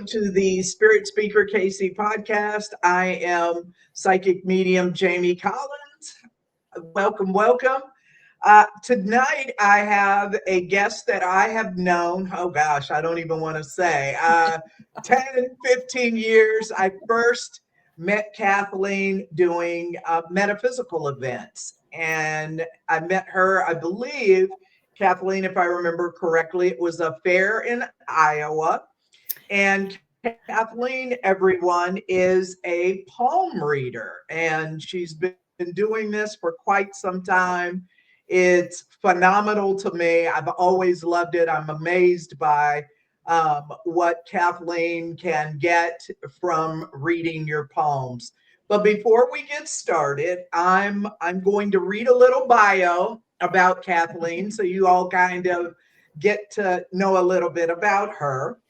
welcome to the Spirit Speaker KC podcast. I am psychic medium Jamie Collins. Welcome, welcome. Tonight I have a guest that I have known, oh gosh, I don't even want to say, 10, 15 years. I first met Kathleen doing metaphysical events. And I met her, I believe, Kathleen, if I remember correctly, it was a fair in Iowa. And Kathleen, everyone, is a palm reader, and she's been doing this for quite some time. It's phenomenal to me. I've always loved it. I'm amazed by what Kathleen can get from reading your palms. But before we get started, I'm going to read a little bio about Kathleen so you all kind of get to know a little bit about her.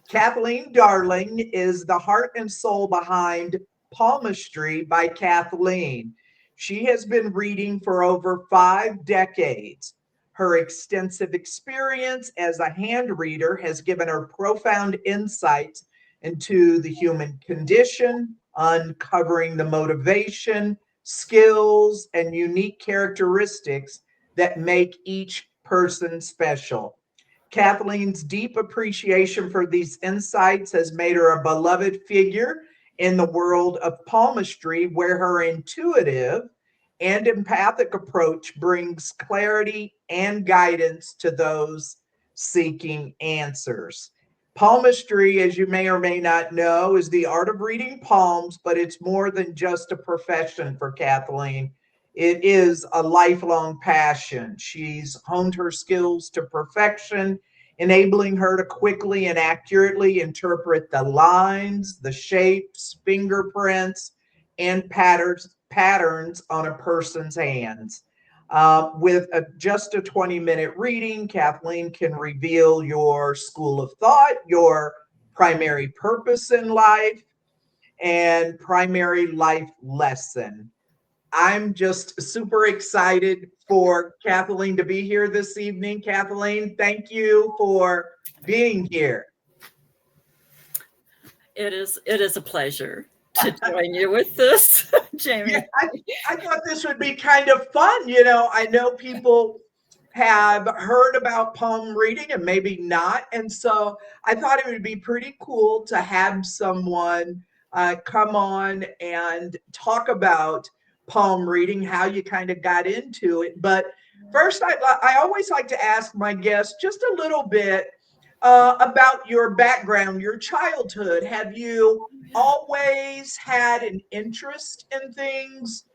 Kathleen Darling is the heart and soul behind Palmistry by Kathleen. She has been reading for over 5 decades. Her extensive experience as a hand reader has given her profound insights into the human condition, uncovering the motivation, skills, and unique characteristics that make each person special. Kathleen's deep appreciation for these insights has made her a beloved figure in the world of palmistry, where her intuitive and empathic approach brings clarity and guidance to those seeking answers. Palmistry, as you may or may not know, is the art of reading palms, but it's more than just a profession for Kathleen. It is a lifelong passion. She's honed her skills to perfection, enabling her to quickly and accurately interpret the lines, the shapes, fingerprints, and patterns on a person's hands. With just a 20-minute reading, Kathleen can reveal your school of thought, your primary purpose in life, and primary life lesson. I'm just super excited for Kathleen to be here this evening. Kathleen, thank you for being here. It is a pleasure to join you with this, Jamie. Yeah, I thought this would be kind of fun. You know, I know people have heard about palm reading and maybe not. And so I thought it would be pretty cool to have someone come on and talk about palm reading, how you kind of got into it. But first, I always like to ask my guests just a little bit about your background, your childhood. Have you always had an interest in things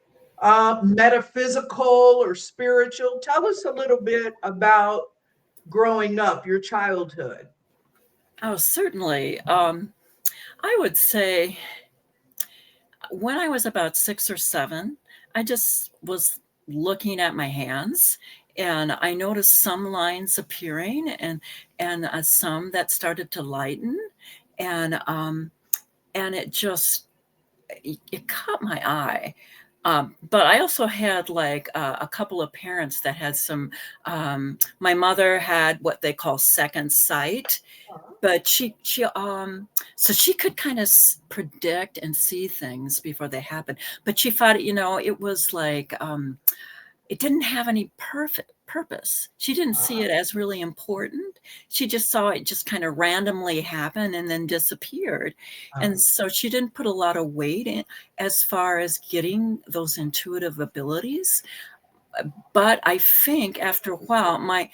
metaphysical or spiritual? Tell us a little bit about growing up, your childhood. Oh, certainly. I would say when I was about 6 or 7, I just was looking at my hands, and I noticed some lines appearing and some that started to lighten, and it just it caught my eye. But I also had like a couple of parents that had some. My mother had what they call second sight, but so she could kind of predict and see things before they happened. But she thought, it was like it didn't have any perfect purpose. She didn't see it as really important. She just saw it just kind of randomly happen and then disappeared. And so she didn't put a lot of weight in as far as getting those intuitive abilities. But I think after a while, my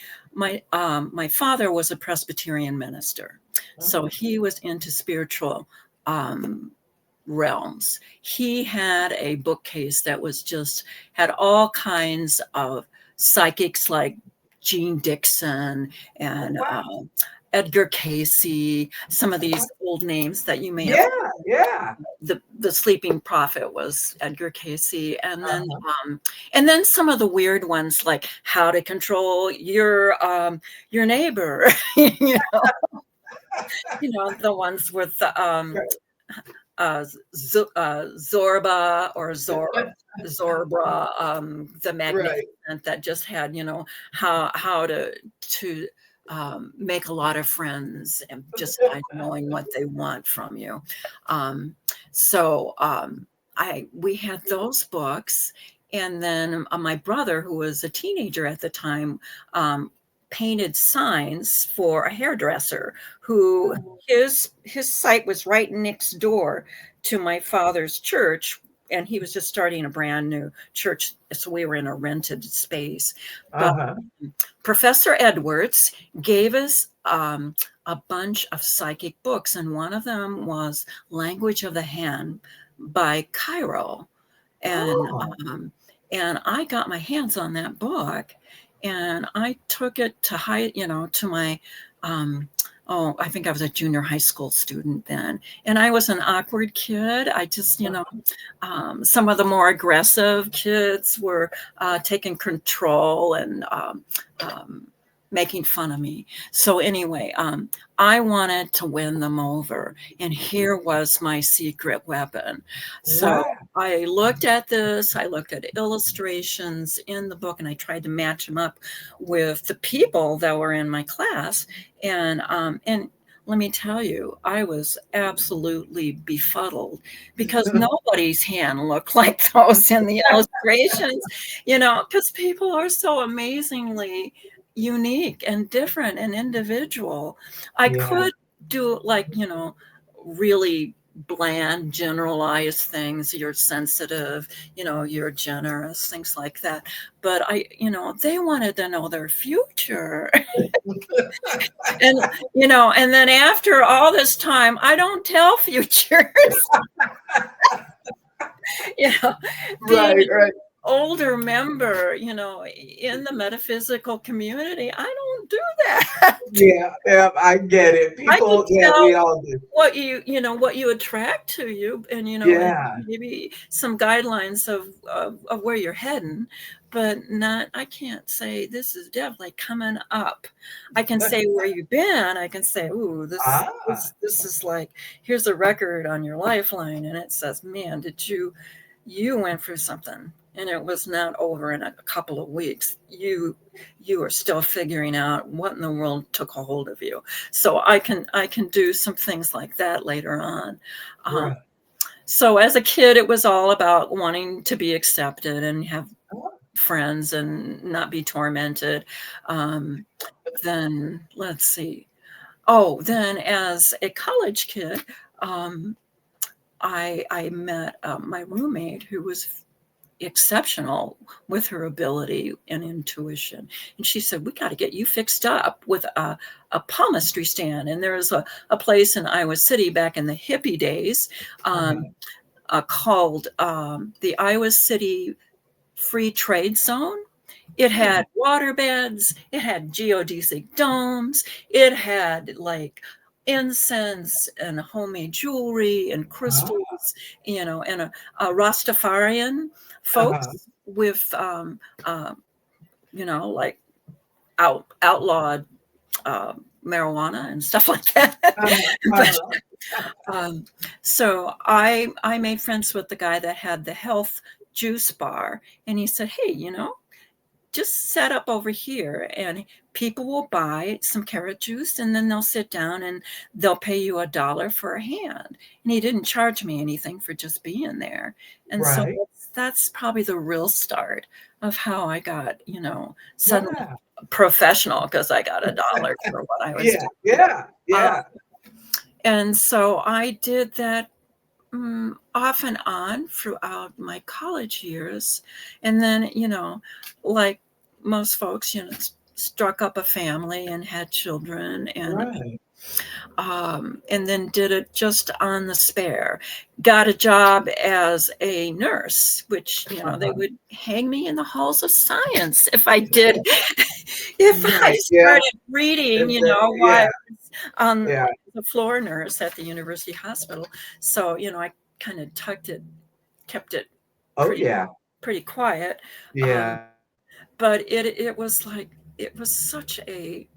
father was a Presbyterian minister. So he was into spiritual realms. He had a bookcase that had all kinds of psychics like Jean Dixon and Edgar Casey, some of these old names that you may have. Yeah. The Sleeping Prophet was Edgar Casey, and then some of the weird ones like How to Control Your Neighbor, the ones with Zorba or Zorbra, the Magnificent, that just had how to make a lot of friends and just by knowing what they want from you. So we had those books. And then my brother, who was a teenager at the time, painted signs for a hairdresser who his site was right next door to my father's church, and he was just starting a brand new church, so we were in a rented space. But Professor Edwards gave us a bunch of psychic books, and one of them was Language of the Hand by Cairo. And I got my hands on that book, and I took it to my I think I was a junior high school student then. And I was an awkward kid. I just, some of the more aggressive kids were taking control and making fun of me. So anyway, I wanted to win them over. And here was my secret weapon. So I looked at this, I looked at illustrations in the book, and I tried to match them up with the people that were in my class. And let me tell you, I was absolutely befuddled because nobody's hand looked like those in the illustrations, because people are so amazingly unique and different and individual. I could do really bland, generalized things. You're sensitive, you're generous, things like that. But they wanted to know their future. And then after all this time, I don't tell futures. Being an older member, in the metaphysical community, I don't do that. Yeah, I get it. People, we all do. What you attract to you, and and maybe some guidelines of where you're heading, but I can't say this is definitely coming up. I can say where you've been. I can say, ooh, this is like, here's a record on your lifeline, and it says, man, you went through something, and it was not over in a couple of weeks. You are still figuring out what in the world took a hold of you. So I can do some things like that later on. So as a kid, it was all about wanting to be accepted and have friends and not be tormented. Then let's see. Then as a college kid, I met my roommate, who was exceptional with her ability and intuition. And she said, we got to get you fixed up with a palmistry stand. And there was a place in Iowa City back in the hippie days called the Iowa City Free Trade Zone. It had water beds, it had geodesic domes, it had incense and homemade jewelry and crystals, and a Rastafarian folks with, outlawed marijuana and stuff like that. So I made friends with the guy that had the health juice bar, and he said, hey, just set up over here and people will buy some carrot juice, and then they'll sit down and they'll pay you $1 for a hand. And he didn't charge me anything for just being there. And so that's probably the real start of how I got, suddenly professional, because I got $1 for what I was doing. And so I did that off and on throughout my college years. And then, like most folks, struck up a family and had children, and then did it just on the spare. Got a job as a nurse, which, they would hang me in the halls of science if I did, if I started reading, while I was on the floor nurse at the University Hospital. So, I kind of kept it pretty quiet. But it was such a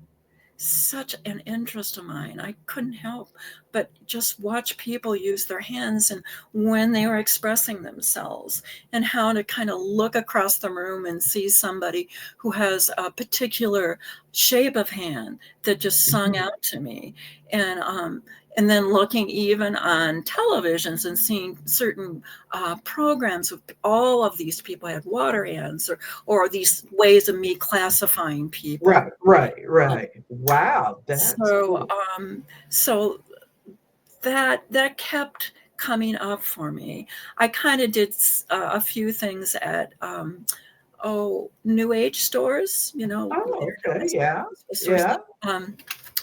such an interest of mine. I couldn't help but just watch people use their hands and when they were expressing themselves, and how to kind of look across the room and see somebody who has a particular shape of hand that just sung out to me. And then looking even on televisions and seeing certain programs with all of these people had water hands, or these ways of me classifying people. Right. Wow, that's So, cool. so that kept coming up for me. I kind of did a few things at New Age stores, Oh, okay, yeah, stores, yeah, um,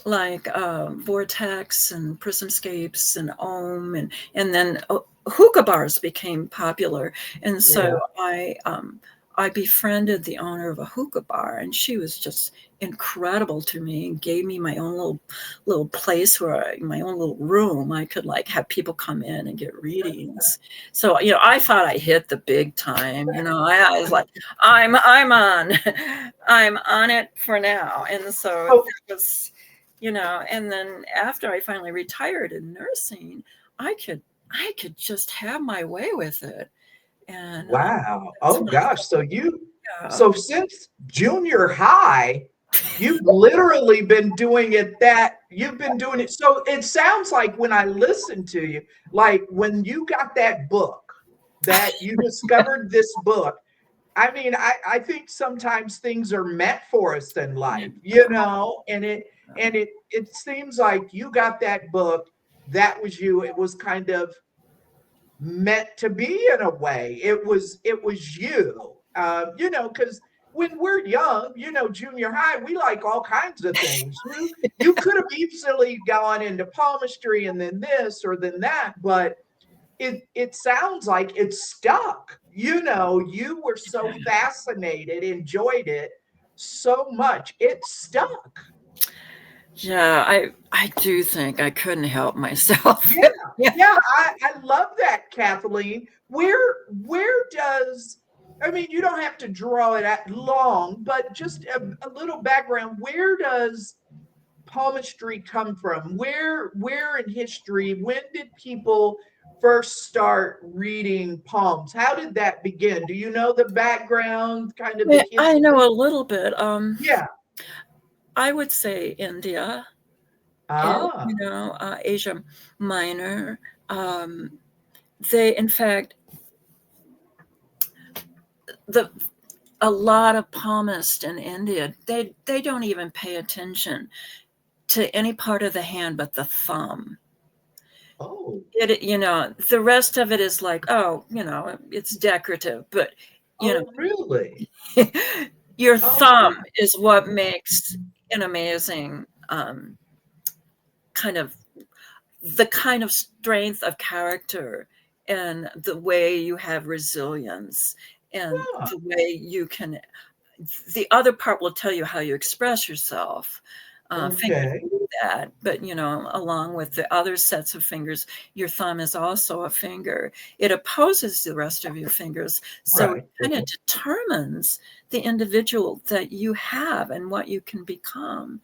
like Vortex and Prismscapes and Ohm, and then hookah bars became popular, and so yeah. I befriended the owner of a hookah bar, and she was just incredible to me, and gave me my own little place my own little room. I could like have people come in and get readings. So I thought I hit the big time. I was like, I'm on I'm on it for now. And so Oh, that was, and then after I finally retired in nursing, I could just have my way with it. And wow. that's Oh when I gosh. thought, So since junior high, you've literally been doing it you've been doing it. So it sounds like when I listen to you, like when you got that book, that you discovered this book. I mean, I think sometimes things are meant for us in life, and it seems like you got that book, that was you. It was kind of meant to be in a way. It was you. Because when we're young, junior high, we like all kinds of things. You could have easily gone into palmistry and then this or then that, but it sounds like it stuck. You were so fascinated, enjoyed it so much, it stuck. yeah, I do think I couldn't help myself. Yeah, Yeah. yeah, I love that, Kathleen. Where does I mean, you don't have to draw it at long, but just a little background. Where does palmistry come from? Where in history, when did people first start reading palms? How did that begin? Do you know the background, kind of the I know history? a little bit. Yeah. I would say India, and Ah, Asia Minor. Um, they, in fact, the a lot of palmists in India, they don't even pay attention to any part of the hand but the thumb. oh, The rest of it is like, oh, it's decorative, but you oh, really? know, your Oh, thumb is what makes an amazing kind of the kind of strength of character, and the way you have resilience, and yeah. the way you can. The other part will tell you how you express yourself. Fingers Okay. do that, but along with the other sets of fingers, your thumb is also a finger. It opposes the rest of your fingers, so it Right. kind of Right. determines the individual that you have and what you can become.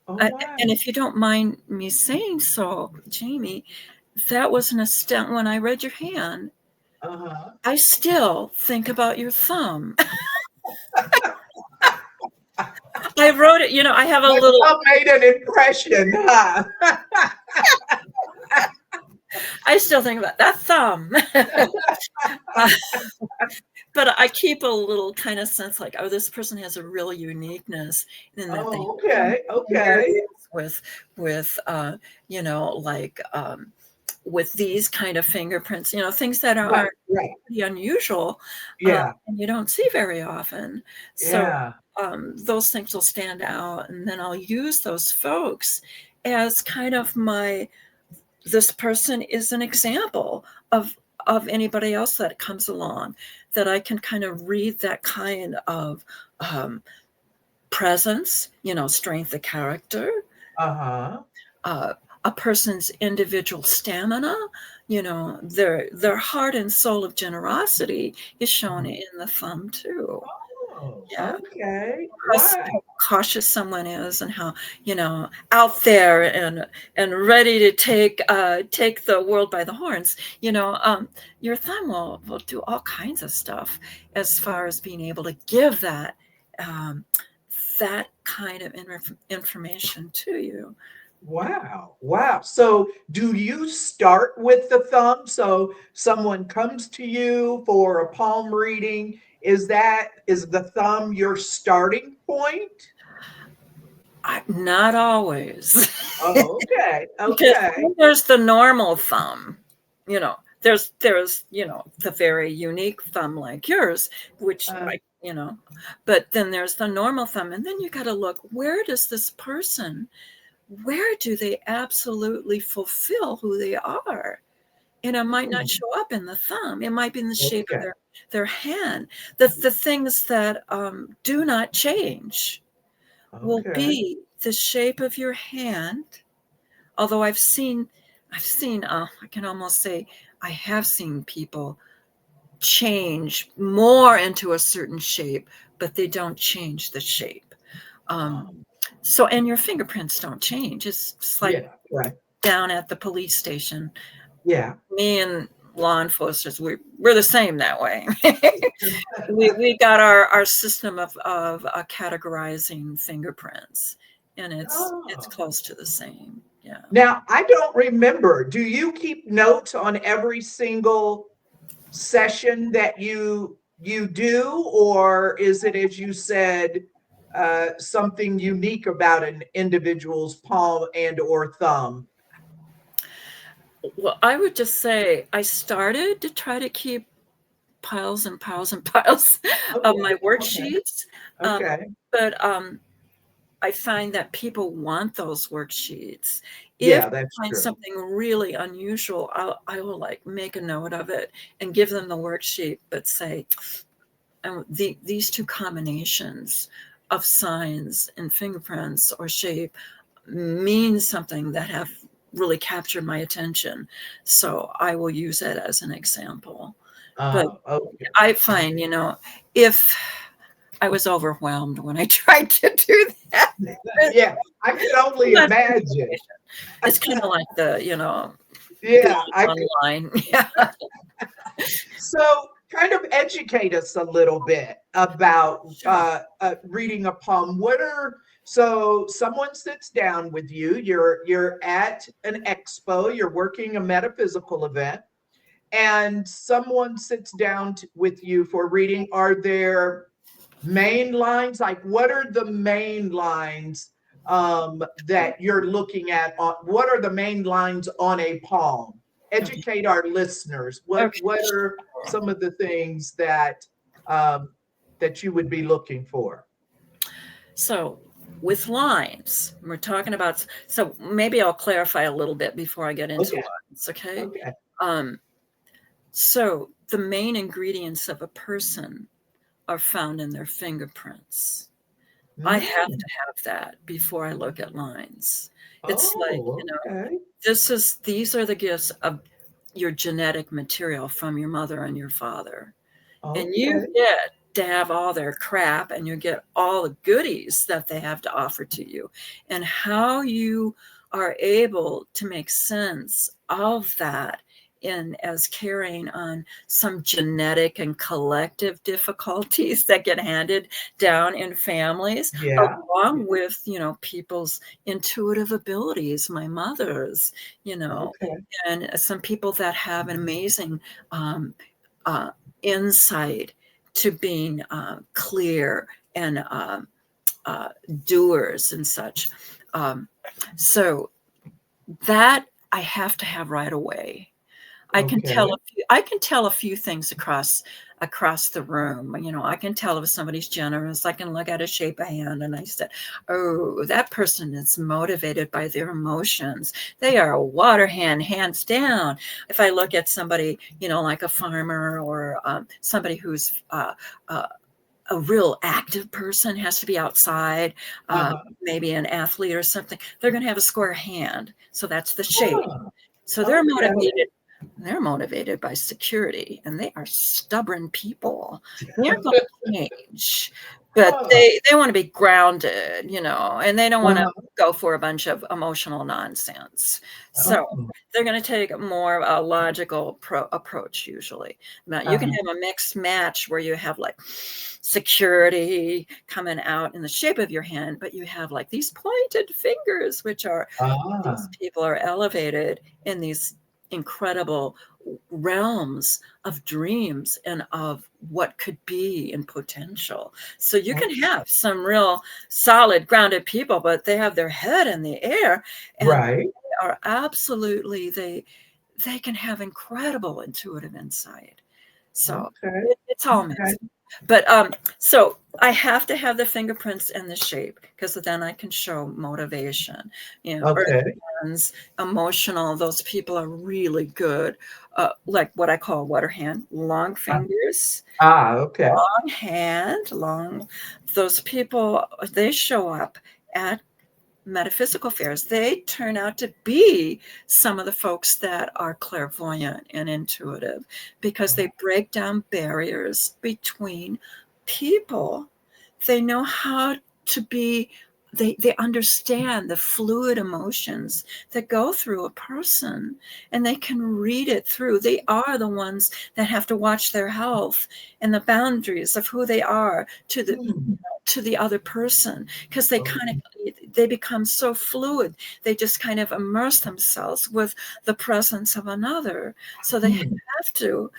Oh, And wow. if you don't mind me saying so, Jamie, that was an stunt. When I read your hand, Uh-huh. I still think about your thumb. I wrote it, I have a That little, thumb made an impression, huh? I still think about that thumb. Uh, but I keep a little kind of sense like, oh, this person has a real uniqueness in that they Oh, have okay. fingers Okay. with like with these kind of fingerprints, things that Right. aren't Right. pretty unusual, Yeah. and you don't see very often. So Yeah. those things will stand out, and then I'll use those folks as kind of this person is an example of anybody else that comes along, that I can kind of read that kind of um, presence, strength of character, Uh-huh. uh, a person's individual stamina, their heart and soul of generosity is shown Mhm. in the thumb too. Oh, Yeah. okay. How Wow. cautious someone is, and how, out there and ready to take the world by the horns. Your thumb will do all kinds of stuff as far as being able to give um, that kind of information to you. Wow. Wow. So do you start with the thumb? So someone comes to you for a palm reading. Is the thumb your starting point? Not always. Oh, okay. Because Okay. there's the normal thumb, there's the very unique thumb like yours, which Uh, but then there's the normal thumb, and then you got to look, where do they absolutely fulfill who they are? And it might not hmm, show up in the thumb. It might be in the shape of okay. their hand. The things that do not change will Okay. be the shape of your hand. Although I've seen, I can almost say I have seen people change more into a certain shape, but they don't change the shape. Um, Um, and your fingerprints don't change. It's just like yeah. Right. down at the police station. Yeah. Me and law enforcement, we're the same that way. we got our system of categorizing fingerprints, and it's Oh. close to the same. Yeah. Now, I don't remember. Do you keep notes on every single session that you do, or is it, as you said, something unique about an individual's palm and or thumb? Well, I would just say I started to try to keep piles and piles and piles of my Okay, okay, worksheets, um, okay. but I find that people want those worksheets. If Yeah, that's I find true. something really unusual, I will like make a note of it and give them the worksheet, but say, these two combinations of signs and fingerprints or shape mean something that have really captured my attention. So I will use it as an example. But Okay. I find, if I was overwhelmed when I tried to do that, Yeah, I can only too much imagine. information. It's kind of like Yeah, going I can. online. Yeah. So, kind of educate us a little bit about Sure. reading a poem. So someone sits down with you. You're at an expo. You're working a metaphysical event, and someone sits down with you for reading. Are there main lines? Like, what are the main lines that you're looking at? What are the main lines on a poem? Okay. Educate our listeners. Okay. What are some of the things um, that you would be looking for? So with lines, we're talking about, so maybe I'll clarify a little bit before I get into Okay. lines, okay? Okay. Um, so the main ingredients of a person are found in their fingerprints. I have Mm. to have that before I look at lines. It's like, Oh, okay. these are the gifts of your genetic material from your mother and your father. And you Okay. get to have all their crap, and you get all the goodies that they have to offer to you. And how you are able to make sense of that in as carrying on some genetic and collective difficulties that get handed down in families, Yeah. along with, people's intuitive abilities, my mother's, you know, Okay. and some people that have an amazing um, uh, insight to being clear and doers and such. Um, so that I have to have right away. Okay. I can tell a few things across the room. I can tell if somebody's generous. I can look at a shape of hand and I said, oh, that person is motivated by their emotions. They are a water hand, hands down. If I look at somebody, like a farmer or somebody who's a real active person, has to be outside, Uh-huh. maybe an athlete or something, they're going to have a square hand. So that's the shape. Ah, So they're okay. motivated they're motivated by security, and they are stubborn people. They're going to change, but they want to be grounded, and they don't want to go for a bunch of emotional nonsense. So they're going to take more of a logical approach usually. Now, you can have a mixed match where you have like security coming out in the shape of your hand, but you have like these pointed fingers, which are these people are elevated in these incredible realms of dreams and of what could be in potential. So you can have some real solid grounded people, but they have their head in the air, and they are absolutely, they can have incredible intuitive insight. So it's all mixed. But so I have to have the fingerprints and the shape, because then I can show motivation. Earth hands, emotional. Those people are really good. Like what I call water hand, long fingers. Long hand, long. Those people, they show up at metaphysical fairs. They turn out to be some of the folks that are clairvoyant and intuitive, because they break down barriers between people. They know how to be, they understand the fluid emotions that go through a person, and they can read it through. They are the ones that have to watch their health and the boundaries of who they are to the other person, because they become so fluid. They just kind of immerse themselves with the presence of another. So they have to,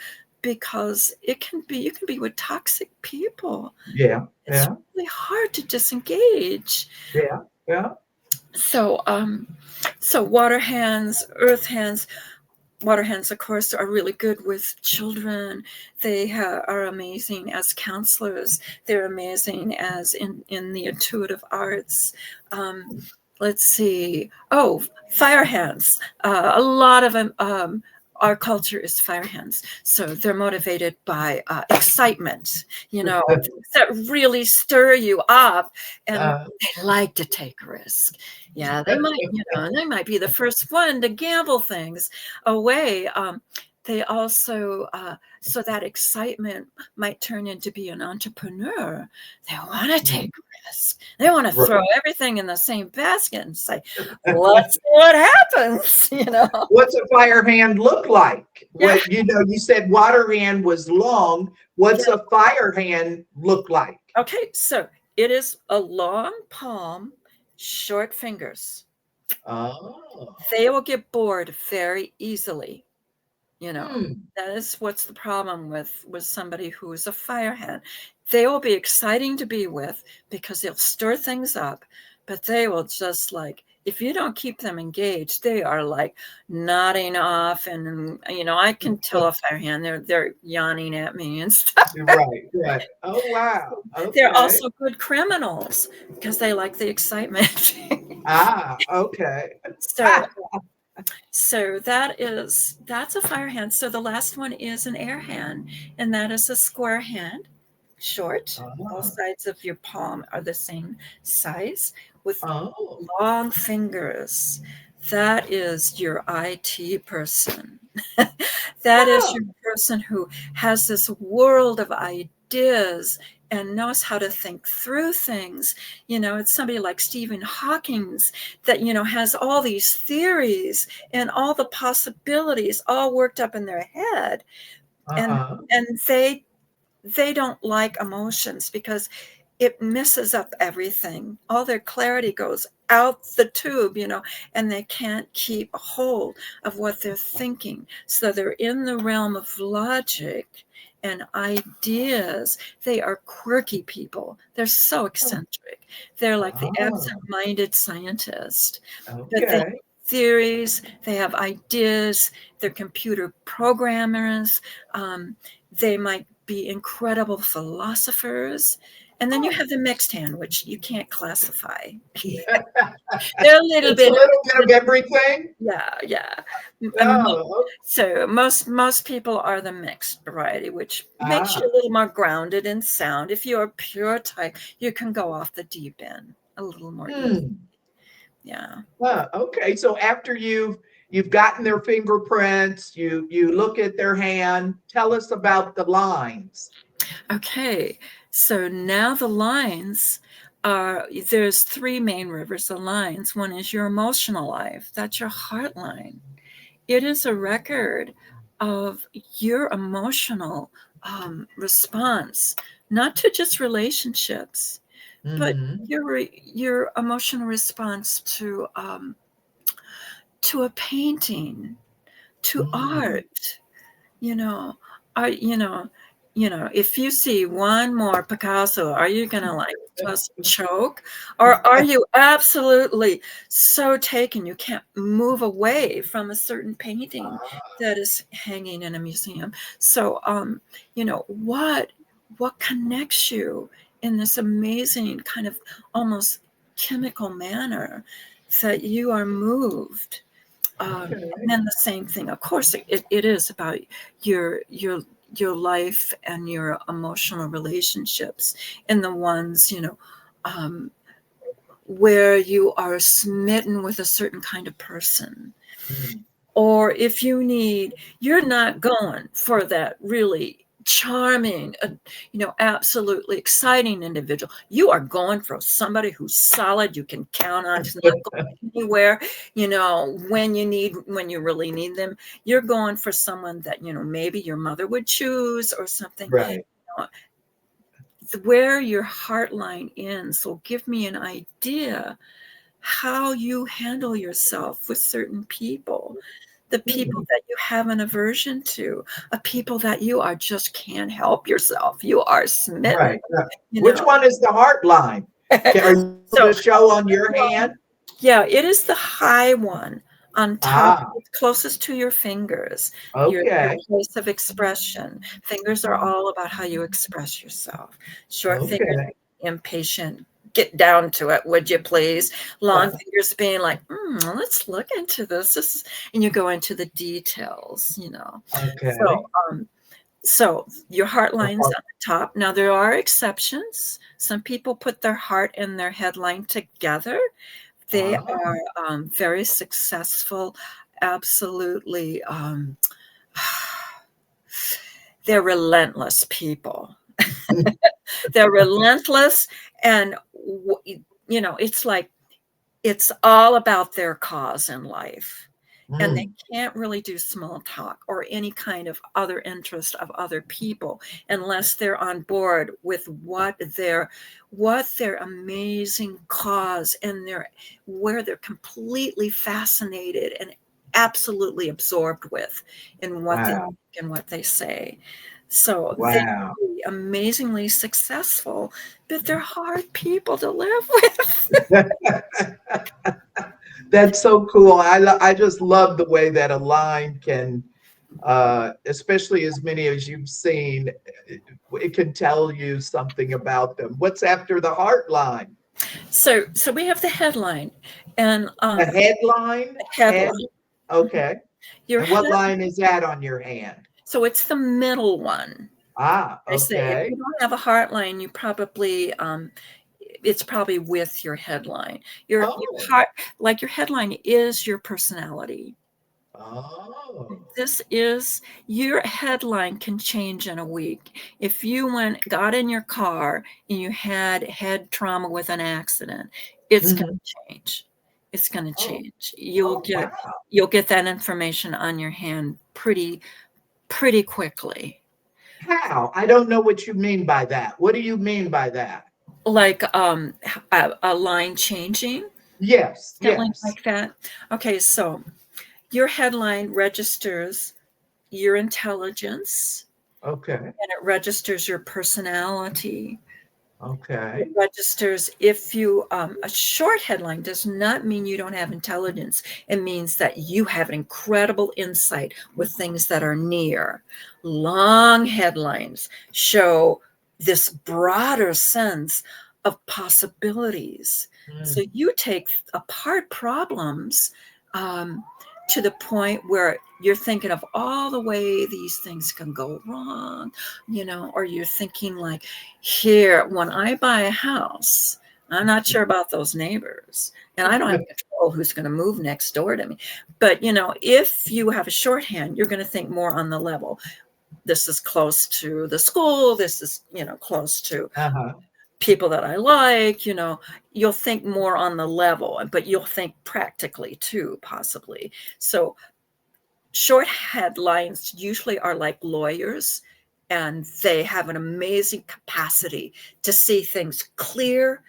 because you can be with toxic people. It's really hard to disengage. So water hands, earth hands. Water hands, of course, are really good with children. They are amazing as counselors. They're amazing as in the intuitive arts. Let's see. Oh, fire hands. A lot of them. Our culture is fire hands, so they're motivated by excitement, that really stir you up, and they like to take risk. Yeah, they might be the first one to gamble things away. They also, so that excitement might turn into be an entrepreneur. They want to take risk. They want to throw everything in the same basket and say, let's see what happens, What's a fire hand look like? What, you said water hand was long. What's a fire hand look like? Okay, so it is a long palm, short fingers. They will get bored very easily. That is what's the problem with somebody who is a fire hand. They will be exciting to be with because they'll stir things up, but they will just like, if you don't keep them engaged, they are like nodding off, and I can tell a fire hand, they're yawning at me and stuff. Right. Oh wow. Okay. They're also good criminals because they like the excitement. Okay. So that's a fire hand. So the last one is an air hand, and that is a square hand, short. All sides of your palm are the same size with long fingers. That is your IT person. That is your person who has this world of ideas and knows how to think through things. It's somebody like Stephen Hawking's that, has all these theories and all the possibilities all worked up in their head. And they don't like emotions because it messes up everything. All their clarity goes out the tube, and they can't keep a hold of what they're thinking. So they're in the realm of logic and ideas. They are quirky people. They're so eccentric. They're like the absent-minded scientist. But they have theories, they have ideas, they're computer programmers. They might be incredible philosophers. And then you have the mixed hand, which you can't classify. They're a little bit of everything. Yeah. So most people are the mixed variety, which makes you a little more grounded in sound. If you're a pure type, you can go off the deep end a little more easily. Yeah. Okay. So after you've you've gotten their fingerprints, you look at their hand. Tell us about the lines. Okay, so now the lines are, there's three main rivers of lines. One is your emotional life. That's your heart line. It is a record of your emotional response, not to just relationships, but Mm-hmm. your emotional response to a painting, to Mm-hmm. art. You know, I if you see one more Picasso, are you gonna like just choke, or are you absolutely so taken you can't move away from a certain painting that is hanging in a museum? So, what connects you in this amazing kind of almost chemical manner that you are moved? And Okay. then the same thing, of course, it is about your your your life and your emotional relationships, and the ones um, where you are smitten with a certain kind of person. Mm. Or if you're not going for that really charming, absolutely exciting individual. You are going for somebody who's solid, you can count on, is not going anywhere, when you really need them. You're going for someone that, maybe your mother would choose or something. Right. Where your heart line ends will give me an idea how you handle yourself with certain people, the people Mhm. that you have an aversion to, a people that you are just can't help yourself. You are smitten, Right. Right. you Which know. one is the heart line? Are you able So, to show on your hand? yeah, it is the high one on top, Ah, closest to your fingers, your okay. place of expression. Fingers are all about how you express yourself. Short fingers, Okay. impatient. Get down to it, would you please? Long fingers being like, let's look into this. And you go into the details. So, Okay. so your heart The line's heart. on the top. Now there are exceptions. Some people put their heart and their head line together. They Ah. are very successful. Absolutely, they're relentless people. They're relentless, and it's like it's all about their cause in life. And they Mm. can't really do small talk or any kind of other interest of other people unless they're on board with what their amazing cause and where they're completely fascinated and absolutely absorbed with in what they Wow. think and what they say. So they can Wow. be amazingly successful, but they're hard people to live with. That's so cool. I just love the way that a line can, especially as many as you've seen, it can tell you something about them. What's after the heart line? So we have the headline, and A headline? Head? headline. Okay. Your And what head. line is that on your hand? So it's the middle one. Ah, I say if okay. you don't have a heart line, you probably it's probably with your headline. Your Oh. heart, like your headline, is your personality. Oh. This is your headline can change in a week. If you got in your car and you had head trauma with an accident, it's going Mhm. to change. It's going to Oh. change. You'll Oh, get wow. you'll get that information on your hand pretty quickly. How? I don't know what you mean by that. What do you mean by that? Like a line changing, Yes, something yes. like that. Okay, so your headline registers your intelligence Okay. and it registers your personality. It Okay. registers if you a short headline does not mean you don't have intelligence. It means that you have incredible insight with things that are near. Long headlines show this broader sense of possibilities. So Mm. you take apart problems um, to the point where you're thinking of all the way these things can go wrong, or you're thinking like, here, when I buy a house, I'm not sure about those neighbors, and I don't have control who's going to move next door to me. But, if you have a shorthand, you're going to think more on the level. This is close to the school. This is, close to Uh-huh. people that I like, you'll think more on the level, but you'll think practically too, possibly. So short headlines usually are like lawyers, and they have an amazing capacity to see things clear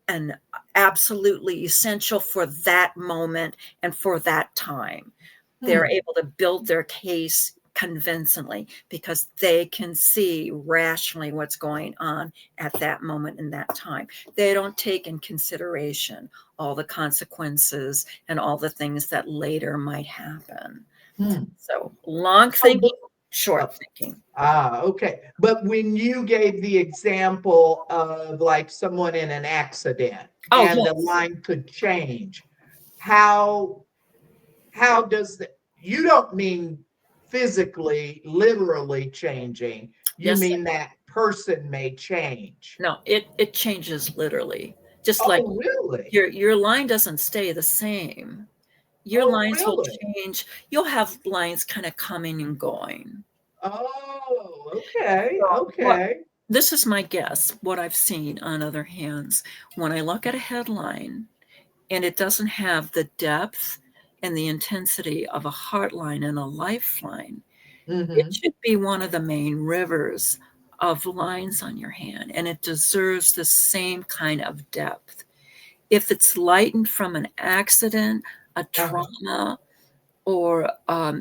and absolutely essential for that moment and for that time. They're able to build their case convincingly because they can see rationally what's going on at that moment in that time. They don't take in consideration all the consequences and all the things that later might happen. So long thinking, short thinking. Okay. But when you gave the example of like someone in an accident Oh, and the yes. line could change, how does that, you don't mean physically, literally changing. You Yes. mean that person may change. No, it changes literally. Just like Oh, really? your line doesn't stay the same. Your Oh, lines will really? change. You'll have lines kind of coming and going. Oh, okay. So Okay. this is my guess, what I've seen on other hands. When I look at a headline and it doesn't have the depth and the intensity of a heart line and a lifeline, it Mm-hmm. should be one of the main rivers of lines on your hand, and it deserves the same kind of depth. If it's lightened from an accident, a Uh-huh. trauma, or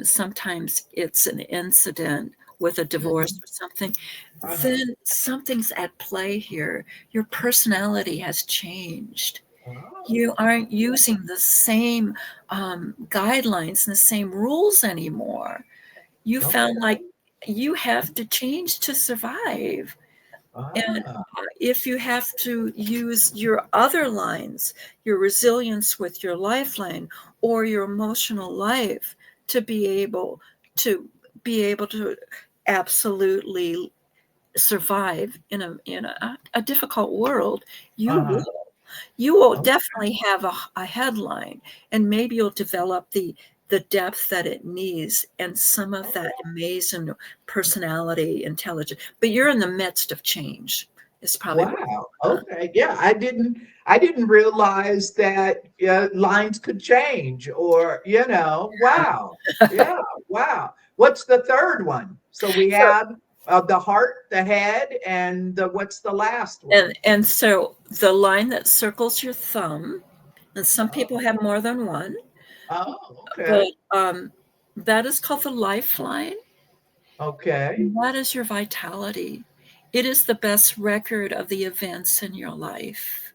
sometimes it's an incident with a divorce Mm-hmm. or something, Uh-huh. then something's at play here. Your personality has changed. Oh, You aren't using the same guidelines and the same rules anymore. You okay. found like you have to change to survive. And Ah, if you have to use your other lines, your resilience with your lifeline or your emotional life to to be able to absolutely survive in a difficult world, you uh-huh. will. You will Okay. definitely have a headline, and maybe you'll develop the depth that it needs and some of that amazing personality, intelligence. But you're in the midst of change. Is probably what's Wow. going on. Okay. Yeah, I didn't realize that lines could change or, wow. Yeah, wow. What's the third one? So we So have the heart, the head, and what's the last one? and so the line that circles your thumb, and some people Oh, have more than one, oh, but okay. that is called the lifeline. Okay. What is your vitality? It is the best record of the events in your life.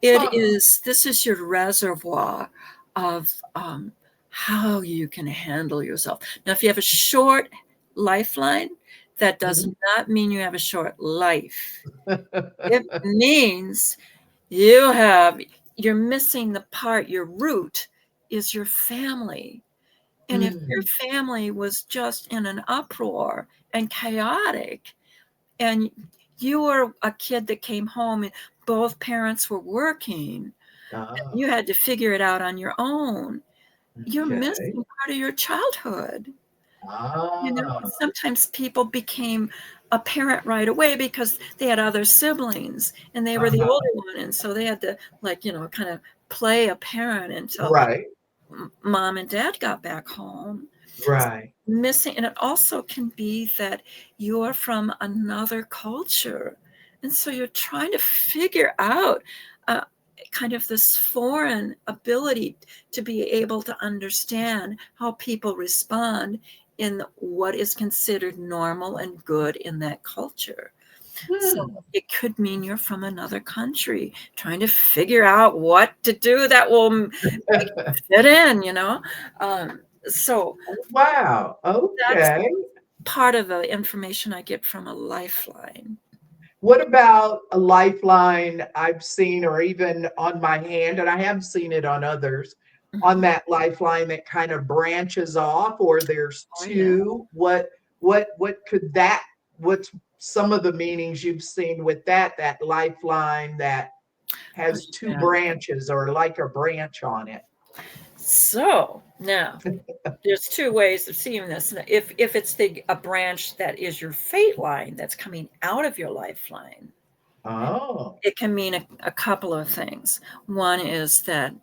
Huh. This is your reservoir of how you can handle yourself. Now, if you have a short lifeline, that does Mhm. not mean you have a short life. It means you're missing the part, your root is your family. And if your Mm. family was just in an uproar and chaotic, and you were a kid that came home and both parents were working, Ah, you had to figure it out on your own, you're okay. missing part of your childhood. Ah, Sometimes people became a parent right away because they had other siblings and they were the uh-huh. older one. And so they had to, like, kind of play a parent until Right, mom and dad got back home. right. Missing, and it also can be that you're from another culture. And so you're trying to figure out uh, kind of this foreign ability to be able to understand how people respond in what is considered normal and good in that culture. So Hmm. it could mean you're from another country trying to figure out what to do that will make you fit in. So Wow. that's Okay. part of the information I get from a lifeline. What about a lifeline I've seen, or even on my hand, and I have seen it on others, on Mhm. that lifeline that kind of branches off, or there's Oh, yeah. two? What could that? What's some of the meanings you've seen with that lifeline that? has two Yeah. branches or like a branch on it. So now there's two ways of seeing this. If it's a branch that is your fate line that's coming out of your lifeline, Oh. it can mean a couple of things. One is that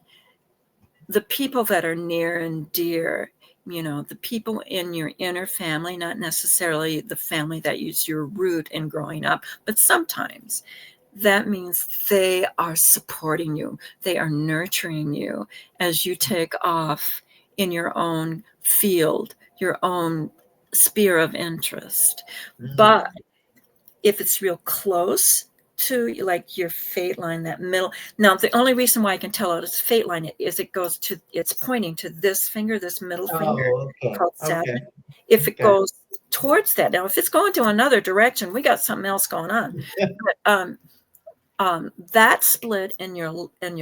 the people that are near and dear, the people in your inner family, not necessarily the family that is your root in growing up, but sometimes that means they are supporting you. They are nurturing you as you take off in your own field, your own sphere of interest. But if it's real close to like your fate line, that middle. Now, the only reason why I can tell it's fate line is it's pointing to this finger, this middle finger Oh, okay. called Saturn. Okay. If it Okay. goes towards that, now if it's going to another direction, we got something else going on. But that split in your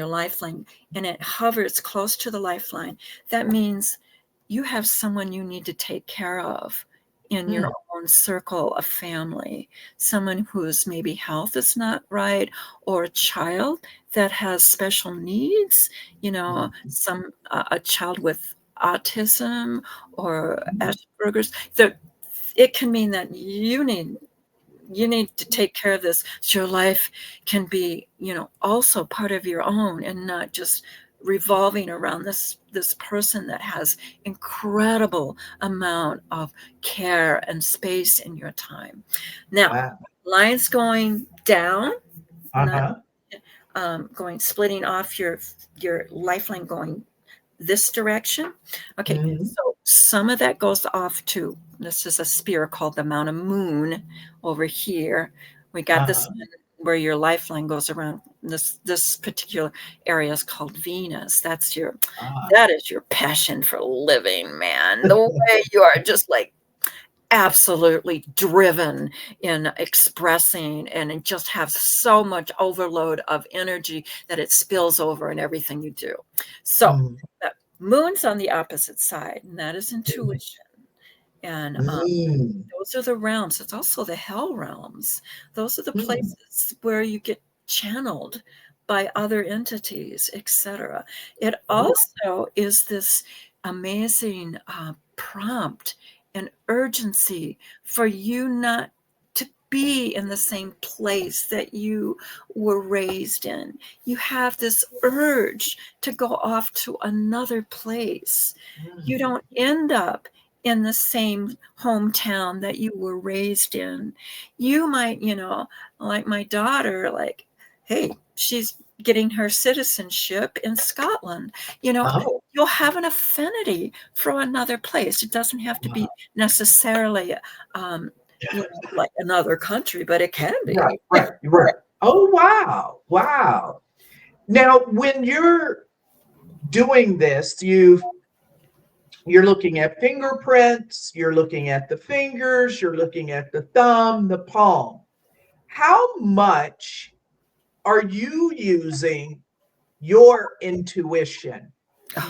lifeline, and it hovers close to the lifeline, that means you have someone you need to take care of in your own circle of family, someone whose maybe health is not right, or a child that has special needs, a child with autism or Asperger's. It can mean that you need to take care of this so your life can be, also part of your own and not just revolving around this person that has incredible amount of care and space in your time. Now, Wow. lines going down, not Uh-huh. splitting off your lifeline going this direction. Okay, so some of that goes off to, this is a sphere called the Mount of Moon over here. We got this one where your lifeline goes around. This particular area is called Venus. That is your passion for living, man. The way you are just like absolutely driven in expressing and just have so much overload of energy that it spills over in everything you do. So that moon's on the opposite side, and that is intuition. And those are the realms. It's also the hell realms. Those are the places where you get channeled by other entities, etc. It also is this amazing prompt and urgency for you not to be in the same place that you were raised in. You have this urge to go off to another place. You don't end up in the same hometown that you were raised in. You might, like my daughter, like, hey, she's getting her citizenship in Scotland. You'll have an affinity for another place. It doesn't have to be necessarily like another country, but it can be. Right. Oh, wow. Now, when you're doing this, you're looking at fingerprints, you're looking at the fingers, you're looking at the thumb, the palm. How much are you using your intuition,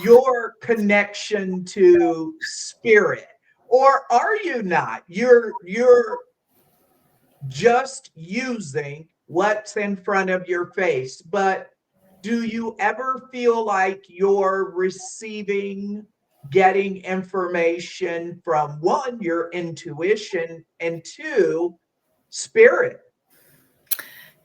your connection to spirit? Or are you not? You're just using what's in front of your face. But do you ever feel like you're getting information from one, your intuition, and two, spirit?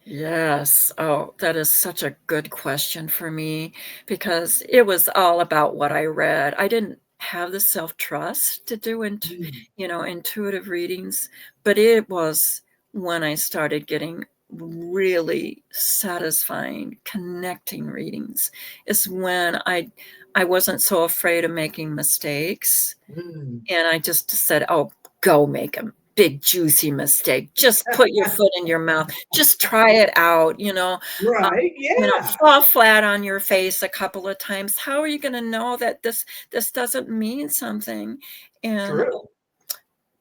Yes. Oh, that is such a good question for me because it was all about what I read. I didn't have the self-trust to do intuitive readings, but it was when I started getting really satisfying connecting readings is when I wasn't so afraid of making mistakes, and I just said, "Oh, go make them big juicy mistake. Just put your foot in your mouth. Just try it out, Right. Yeah. fall flat on your face a couple of times. How are you going to know that this doesn't mean something?" And True.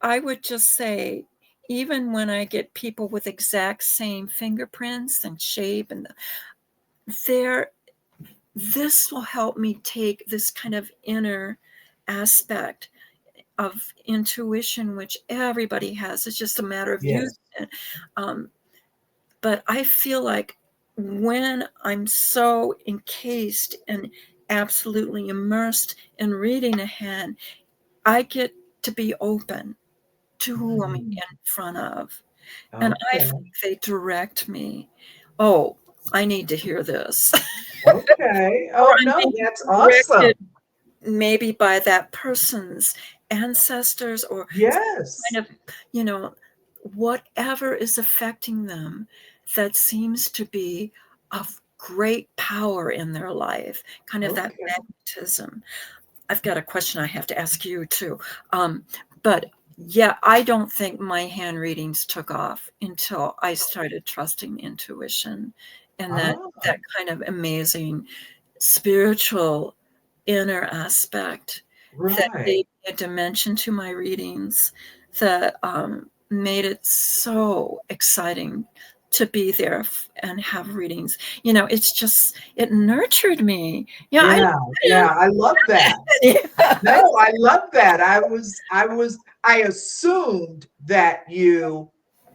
I would just say, even when I get people with exact same fingerprints and shape and this will help me take this kind of inner aspect of intuition, which everybody has. It's just a matter of Yes. using it. But I feel like when I'm so encased and absolutely immersed in reading a hand, I get to be open to who I'm in front of. And I Okay. think they direct me. Oh, I need to hear this. Okay. Or Oh I'm no, being that's directed awesome. maybe by that person's ancestors or Yes. kind of, you know, whatever is affecting them that seems to be of great power in their life, kind of that Okay. magnetism. I've got a question I have to ask you too. But yeah, I don't think my hand readings took off until I started trusting intuition and Ah, that kind of amazing spiritual inner aspect that right. gave me a dimension to my readings that made it so exciting to be there and have readings. It's just, it nurtured me. Yeah, Yeah. Yeah. I love that. yeah. No, I love that. I assumed that you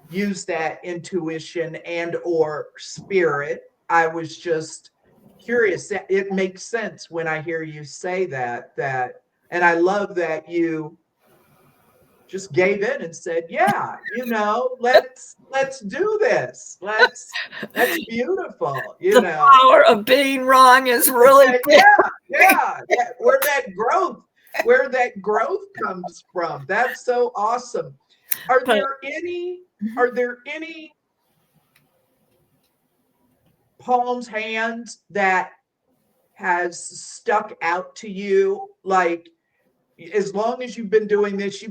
use that intuition and or spirit. I was just curious. It makes sense when I hear you say that, and I love that you just gave in and said, yeah, let's do this. That's beautiful, The power of being wrong is really yeah, big. yeah, where that growth comes from. That's so awesome. Are But there any mhm. are there any palms hands that has stuck out to you? Like, as long as you've been doing this,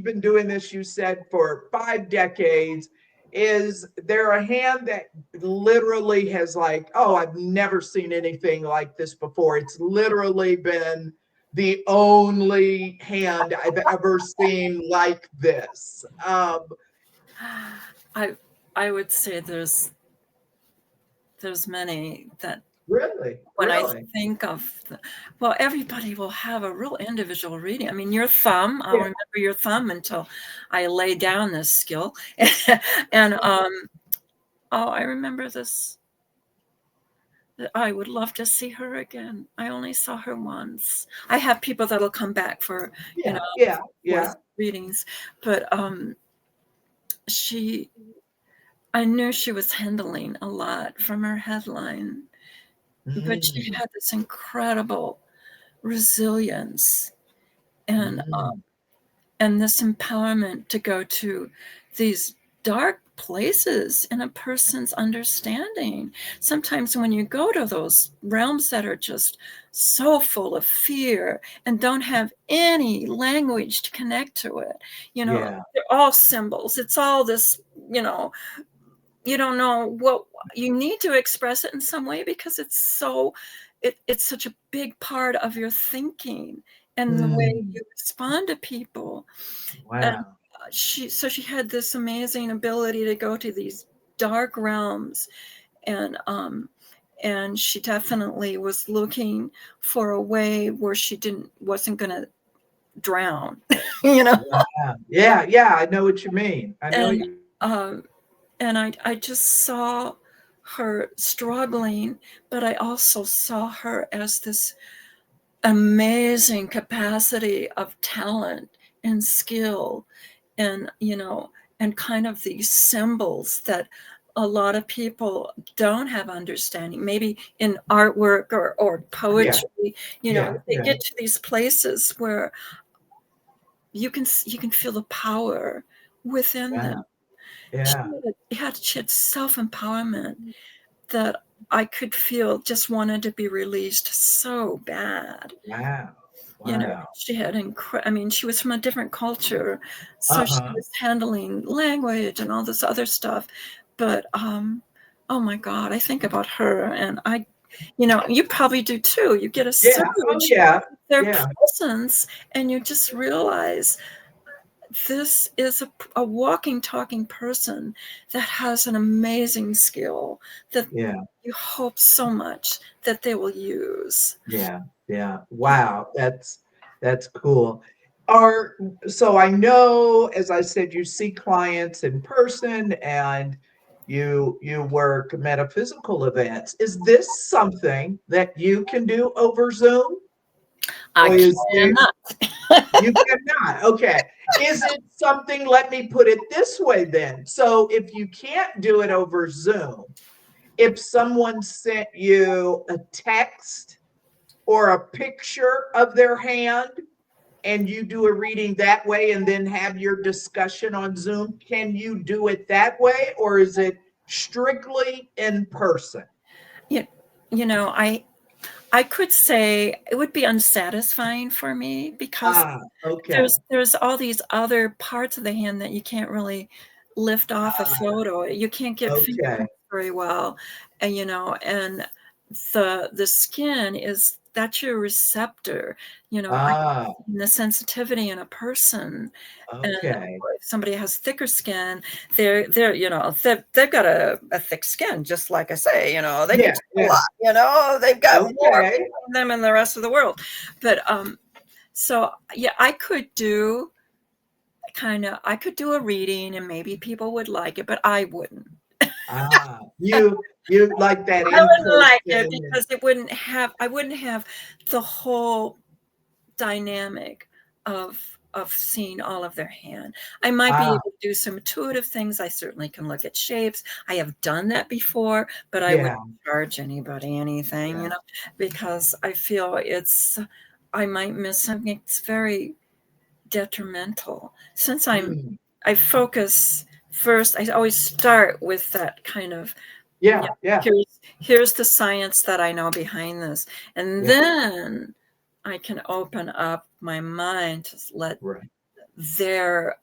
you said, for 5 decades. Is there a hand that literally has, like, oh, I've never seen anything like this before? It's literally been the only hand I've ever seen like this. I I would say there's many that Really, when I really. think of well, everybody will have a real individual reading. I mean, your thumb, I'll Yeah. remember your thumb until I lay down this skill. And oh, I remember this. I would love to see her again. I only saw her once. I have people that'll come back for, you know, Yeah, yeah, yeah. voice readings, but she I knew she was handling a lot from her headline, but she Mm, had this incredible resilience and mm, this empowerment to go to these dark places in a person's understanding. Sometimes when you go to those realms that are just so full of fear and don't have any language to connect to it, yeah. they're all symbols. It's all this, you don't know what you need to express it in some way because it's such a big part of your thinking and the way Mm, you respond to people. And wow. she had this amazing ability to go to these dark realms, and she definitely was looking for a way where she wasn't going to drown, you know. Wow. Yeah, yeah, I know what you mean. I know what And you um and I just saw her struggling, but I also saw her as this amazing capacity of talent and skill and and kind of these symbols that a lot of people don't have understanding, maybe in artwork or yeah, poetry. yeah, They yeah, get to these places where you can feel the power within yeah, them. yeah. She had self-empowerment that I could feel just wanted to be released so bad. Wow, wow. She had I mean, she was from a different culture, so she Uh-huh. was handling language and all this other stuff. But oh my God, I think about her and you probably do too. You get a Yeah, oh, surge yeah, of their yeah, presence and you just realize this is a walking, talking person that has an amazing skill that yeah, you hope so much that they will use. yeah, yeah. Wow, that's cool. Are So I know, as I said, you see clients in person and you work metaphysical events. Is this something that you can do over Zoom? I Or is it, cannot. you cannot? Okay. Is it something, let me put it this way then. So if you can't do it over Zoom, if someone sent you a text or a picture of their hand and you do a reading that way and then have your discussion on Zoom, can you do it that way, or is it strictly in person? You, you know, I could say it would be unsatisfying for me because Okay. there's all these other parts of the hand that you can't really lift off a Ah, photo. You can't get okay. fingerprints very well, and and the skin is that's your receptor. I Ah, the sensitivity in a person, and okay. if somebody has thicker skin, they're they've got a thick skin, just like I say, they can Yeah, take a yeah. lot, they've got more Okay. between them and the rest of the world, but so yeah, I could do a reading and maybe people would like it, but I wouldn't. You like that I in wouldn't like it person. because I wouldn't have the whole dynamic of seeing all of their hand. I might be Ah, able to do some intuitive things. I certainly can look at shapes. I have done that before, but I yeah, wouldn't charge anybody anything, yeah. because I feel I might miss something. It's very detrimental. Since Mm, I focus first, I always start with that kind of, yeah, yeah, here's the science that I know behind this. And yeah. then I can open up my mind to let Right. their,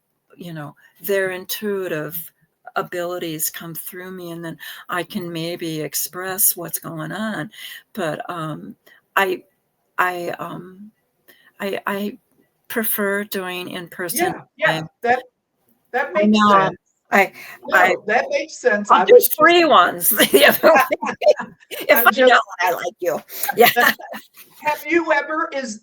their intuitive abilities come through me, and then I can maybe express what's going on. But I I I prefer doing in person. Yeah, yeah. That I makes know. sense. I I No, that makes sense. I'll I do was just free ones the other way, if I'm I know just I like you. Yeah. have you ever is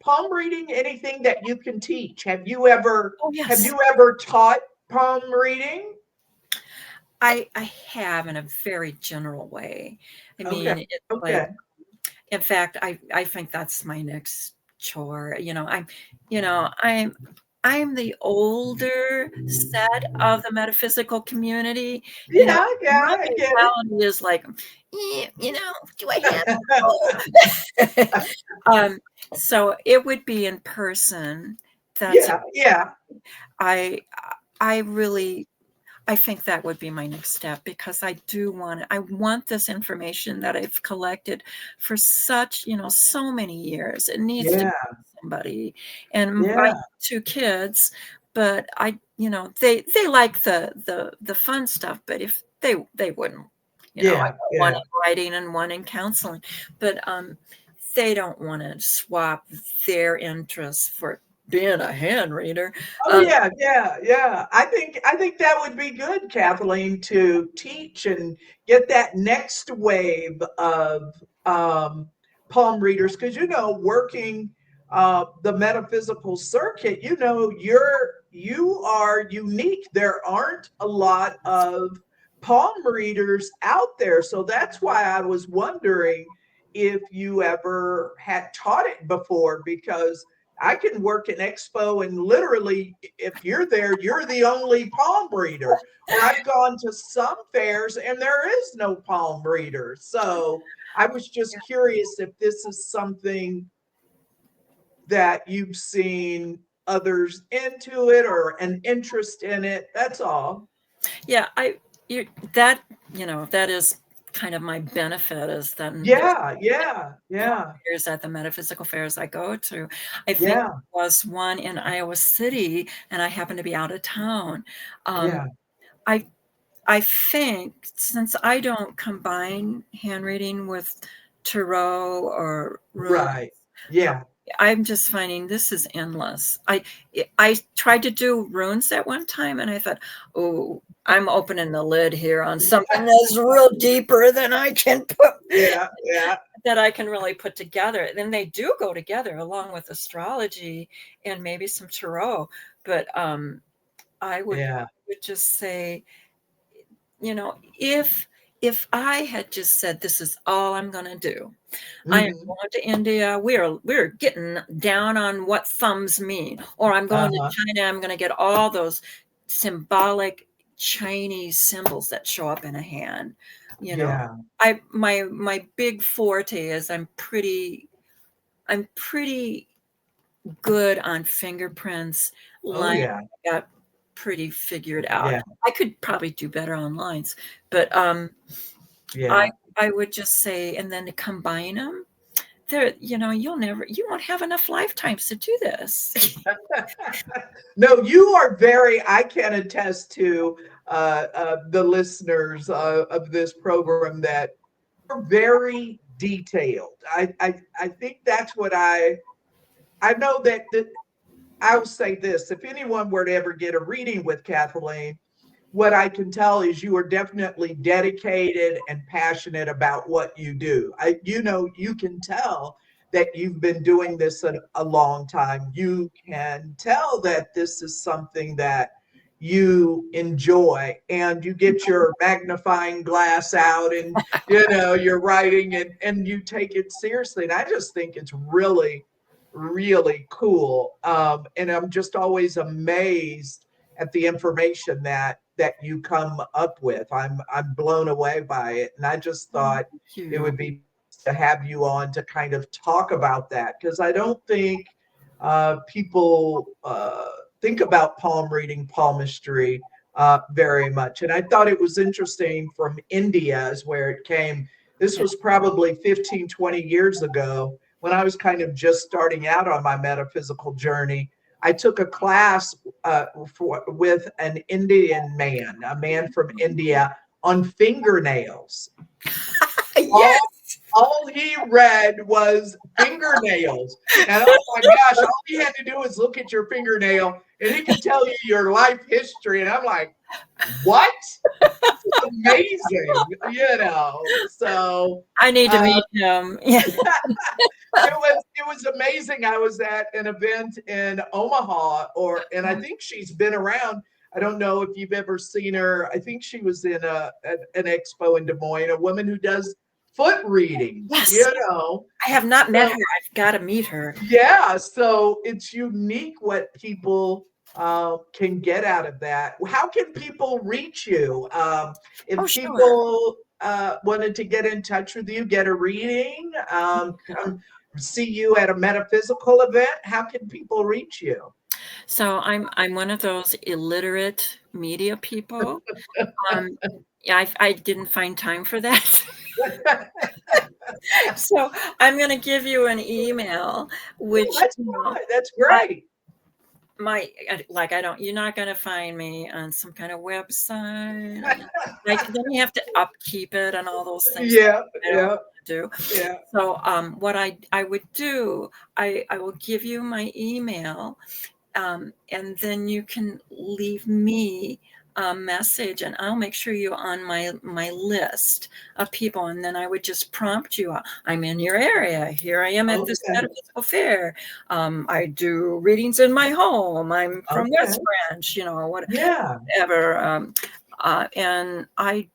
palm reading anything that you can teach? Oh, Have yes. you ever taught palm reading? I have, in a very general way. I Okay. mean, it's like, Okay. in fact, I think that's my next chore. I'm the older set of the metaphysical community. Yeah, My yeah, I get it. mentality is like, do I have to? So it would be in person. That's Yeah, yeah, I I really I think that would be my next step, because I want this information that I've collected for so many years. It needs to yeah, be somebody. And my yeah, two kids, but they like the fun stuff, but if they wouldn't, I yeah, got one yeah. in writing and one in counseling, but they don't want to swap their interests for being a hand reader. Oh Um, yeah, yeah, yeah. I think that would be good, Kathleen, to teach and get that next wave of palm readers, because working the metaphysical circuit, you are unique. There aren't a lot of palm readers out there, so that's why I was wondering if you ever had taught it before, because I can work an expo and literally, if you're there, you're the only palm reader. Or I've gone to some fairs and there is no palm reader. So I was just curious if this is something that you've seen others into it or an interest in it. That's all. Yeah, you that that is kind of my benefit, is then there's Yeah, yeah, yeah, fairs at the metaphysical fairs I go to. I think yeah, there was one in Iowa City, and I happened to be out of town. Um, yeah. I I think, since I don't combine hand reading with tarot or rune, Right. Yeah. I'm just finding this is endless. I tried to do runes at one time, and I thought, oh, I'm opening the lid here on something that's real deeper than I can put Yeah, yeah, that I can really put together. Then they do go together along with astrology and maybe some tarot. But I would yeah. just say, if I had just said, this is all I'm going to do, I am Mhm. going to India. We're getting down on what thumbs mean, or I'm going to Uh-huh. China. I'm going to get all those symbolic Chinese symbols that show up in a hand. Yeah. My big forte is I'm pretty good on fingerprints, Oh, lines. yeah. I got pretty figured out. Yeah. I could probably do better on lines, but I Yeah. I would just say, and then to combine them, you won't have enough lifetimes to do this. No, you are I can attest to the listeners of this program that you're very detailed. I think that's what I know that I will say this: if anyone were to ever get a reading with Kathleen, what I can tell is you are definitely dedicated and passionate about what you do. You can tell that you've been doing this a long time. You can tell that this is something that you enjoy, and you get your magnifying glass out, and you're writing, and you take it seriously. And I just think it's really, really cool. And I'm just always amazed at the information that you come up with. I'm blown away by it, and I just Thank thought it you. would be to have you on to kind of talk about that, because I don't think people think about palm reading, palmistry very much. And I thought it was interesting from India is where it came. This Yeah. was probably 15, 20 years ago when I was kind of just starting out on my metaphysical journey. I took a class with an Indian man, a man from India, on fingernails. Yes. All he read was fingernails. And oh my gosh, all he had to do was look at your fingernail and he could tell you your life history. And I'm like, what? This is amazing. So I need to uh, meet him. Yeah. it was amazing. I was at an event in Omaha, and I think she's been around. I don't know if you've ever seen her. I think she was in an expo in Des Moines, a woman who does foot readings, Yes. you know. I have not met So, her. I've got to meet her. yeah, so it's unique what people can get out of that. How can people reach you? Oh, If sure. people wanted to get in touch with you, get a reading, come see you at a metaphysical event, how can people reach you? So I'm one of those illiterate media people. Um, yeah, I didn't find time for that. So I'm going to give you an email, Oh, which that's fine. That's I great. I don't. You're not going to find me on some kind of website. Like then you have to upkeep it and all those things Yeah, I don't yeah, do. yeah. So what I would do, I will give you my email, and then you can leave me a message and I'll make sure you're on my list of people. And then I would just prompt you. I'm in your area. Here I am at this Okay, metaphysical fair. I do readings in my home. I'm from okay. West Branch, Yeah, whatever. And I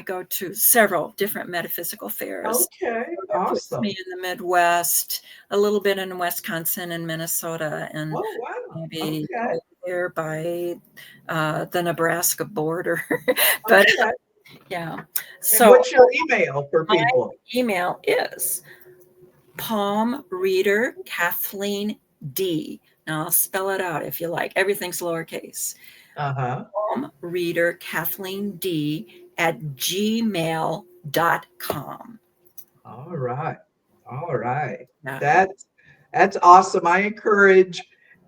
go to several different metaphysical fairs. okay. That puts me Awesome. in the Midwest, a little bit in Wisconsin and Minnesota, and Oh, wow. maybe Okay, over there by the Nebraska border. But okay. yeah, And so what's your email for my people? email is Palm Reader Kathleen D. Now I'll spell it out if you like. Everything's lowercase. Uh-huh. Palm Reader Kathleen D at gmail.com. All right. All right. Yeah. That's awesome. I encourage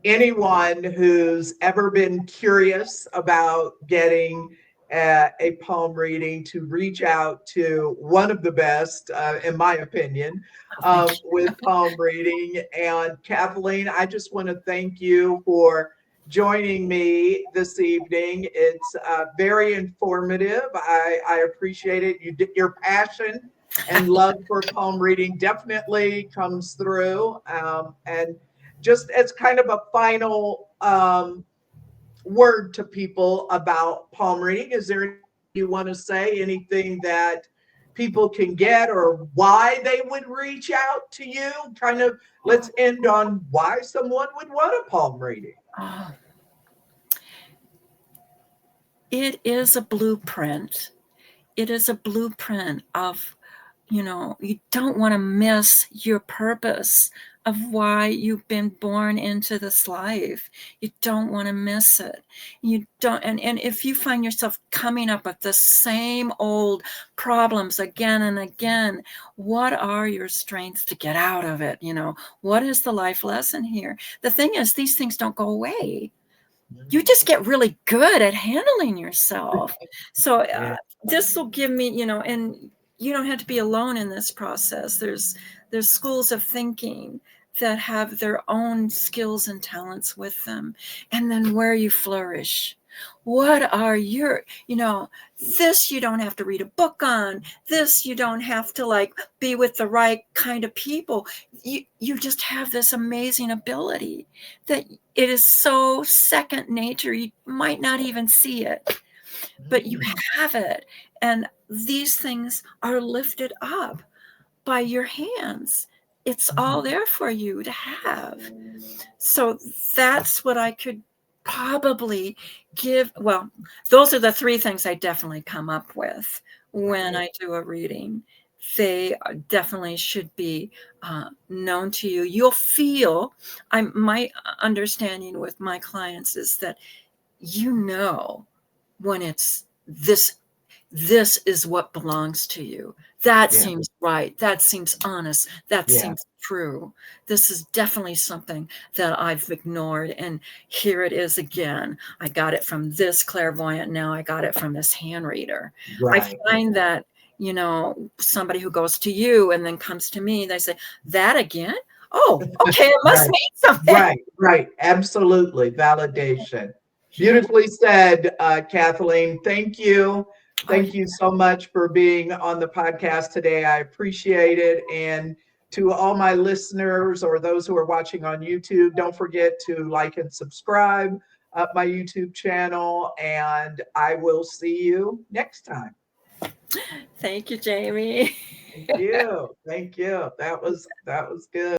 anyone who's ever been curious about getting a palm reading to reach out to one of the best, in my opinion, Oh, thank you. with palm reading. And Kathleen, I just want to thank you for joining me this evening. It's very informative. I appreciate it. Your passion and love for palm reading definitely comes through. And just as kind of a final word to people about palm reading? Is there anything you want to say? Anything that people can get, or why they would reach out to you? Kind of, let's end on why someone would want a palm reading. Oh, it is a blueprint. It is a blueprint of, you don't want to miss your purpose of why you've been born into this life. You don't want to miss it. You don't, and if you find yourself coming up with the same old problems again and again, what are your strengths to get out of it? What is the life lesson here? The thing is, these things don't go away. You just get really good at handling yourself. So this will give me, and you don't have to be alone in this process. There's schools of thinking that have their own skills and talents with them. And then where you flourish. What are your, this you don't have to read a book on. This you don't have to be with the right kind of people. You just have this amazing ability that it is so second nature. You might not even see it, but you have it. And these things are lifted up by your hands. It's all there for you to have. So that's what I could probably give. Well, those are the three things I definitely come up with when I do a reading. They definitely should be known to you. You'll feel, my understanding with my clients is that when it's this is what belongs to you. That seems right. That seems honest. That seems true. This is definitely something that I've ignored. And here it is again. I got it from this clairvoyant. Now I got it from this hand reader. Right. I find that, somebody who goes to you and then comes to me, they say, that again? Oh, okay. It must mean something. Right. Absolutely. Validation. Beautifully said, Kathleen. Thank you. Thank you so much for being on the podcast today. I appreciate it. And to all my listeners or those who are watching on YouTube, don't forget to like and subscribe my YouTube channel. And I will see you next time. Thank you, Jamie. Thank you. Thank you. That was good.